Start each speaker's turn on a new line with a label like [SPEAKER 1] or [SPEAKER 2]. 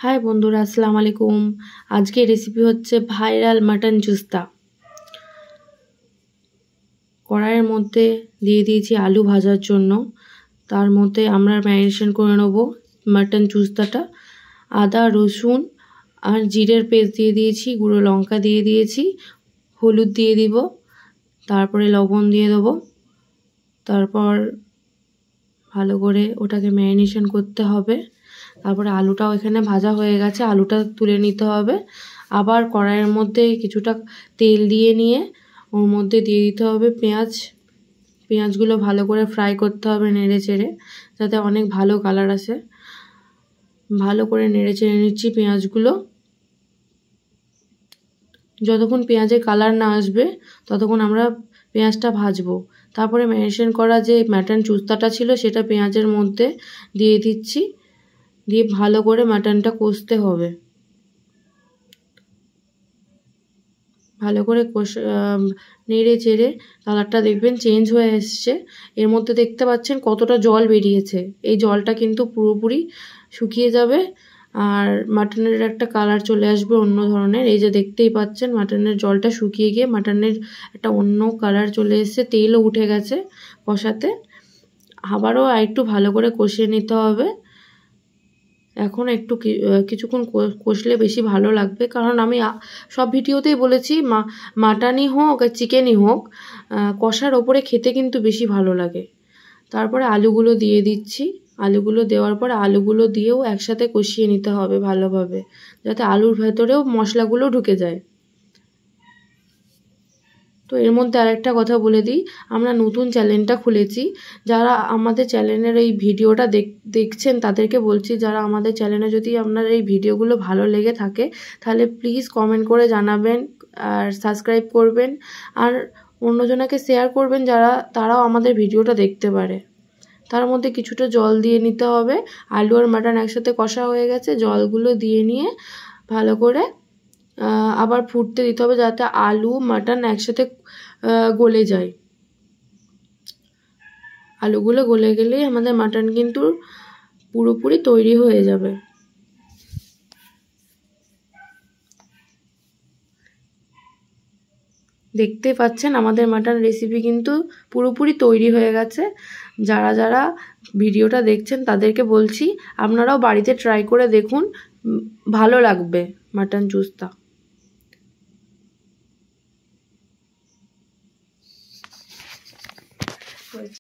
[SPEAKER 1] High বন্ধুরা, আসসালামু আলাইকুম। আজকে রেসিপি হচ্ছে ভাইরাল মাটন চুস্তা। কড়াইয়ের মধ্যে দিয়ে দিয়েছি আলু ভাজার জন্য। তার মধ্যে আমরা ম্যারিনেশন করে নেব মাটন চুস্তাটা। আদা, রসুন আর জিরের পেস্ট দিয়ে দিয়েছি, গুঁড়ো লঙ্কা দিয়ে দিয়েছি, হলুদ দিয়ে দিব, তারপরে লবণ দিয়ে দেবো। তারপর ভালো করে ওটাকে ম্যারিনেশন করতে হবে। তারপরে আলুটাও এখানে ভাজা হয়ে গেছে, আলুটা তুলে নিতে হবে। আবার কড়াইয়ের মধ্যে কিছুটা তেল দিয়ে নিয়ে ওর মধ্যে দিয়ে দিতে হবে পেঁয়াজগুলো ভালো করে ফ্রাই করতে হবে নেড়ে চেড়ে, যাতে অনেক ভালো কালার আসে। ভালো করে নেড়ে চেড়ে নিচ্ছি পেঁয়াজগুলো। যতক্ষণ পেঁয়াজের কালার না আসবে ততক্ষণ আমরা পেঁয়াজটা ভাজবো। তারপরে ম্যারিনেশন করা যে মাটন চুস্তাটা ছিল সেটা পেঁয়াজের মধ্যে দিয়ে দিচ্ছি, দিয়ে ভালো করে মাটনটা কষতে হবে। ভালো করে নেড়ে চেড়ে কালারটা দেখবেন চেঞ্জ হয়ে এসছে। এর মধ্যে দেখতে পাচ্ছেন কতটা জল বেরিয়েছে। এই জলটা কিন্তু পুরোপুরি শুকিয়ে যাবে আর মাটনের একটা কালার চলে আসবে অন্য ধরনের। এই যে দেখতেই পাচ্ছেন মাটনের জলটা শুকিয়ে গিয়ে মাটনের একটা অন্য কালার চলে এসছে, তেলও উঠে গেছে কষাতে। আবারও একটু ভালো করে কষিয়ে নিতে হবে। এখন একটু কিছুক্ষণ কষলে বেশি ভালো লাগবে, কারণ আমি সব ভিডিওতেই বলেছি মাটনই হোক আর চিকেনই হোক, কষার ওপরে খেতে কিন্তু বেশি ভালো লাগে। তারপরে আলুগুলো দিয়ে দিচ্ছি। আলুগুলো দেওয়ার পর আলুগুলো দিয়েও একসাথে কষিয়ে নিতে হবে ভালোভাবে, যাতে আলুর ভেতরেও মশলাগুলো ঢুকে যায়। তো এর মধ্যে আরেকটা কথা বলে দিই, আমরা নতুন চ্যানেলটা খুলেছি। যারা আমাদের চ্যানেলের এই ভিডিওটা দেখছেন তাদেরকে বলছি, যারা আমাদের চ্যানেলে যদি আপনার এই ভিডিওগুলো ভালো লেগে থাকে তাহলে প্লিজ কমেন্ট করে জানাবেন আর সাবস্ক্রাইব করবেন আর অন্যজনকে শেয়ার করবেন তারাও আমাদের ভিডিওটা দেখতে পারে। তার মধ্যে কিছুটা জল দিয়ে নিতে হবে। আলু আর মাটন একসাথে কষা হয়ে গেছে, জলগুলো দিয়ে নিয়ে ভালো করে আবার ফুটতে দিতে হবে, যাতে আলু মাটন একসাথে গলে যায়। আলুগুলো গলে গেলেই আমাদের মাটন কিন্তু পুরোপুরি তৈরি হয়ে যাবে। দেখতে পাচ্ছেন আমাদের মাটন রেসিপি কিন্তু পুরোপুরি তৈরি হয়ে গেছে। যারা ভিডিওটা দেখছেন তাদেরকে বলছি আপনারাও বাড়িতে ট্রাই করে দেখুন, ভালো লাগবে মাটন চুস্তা।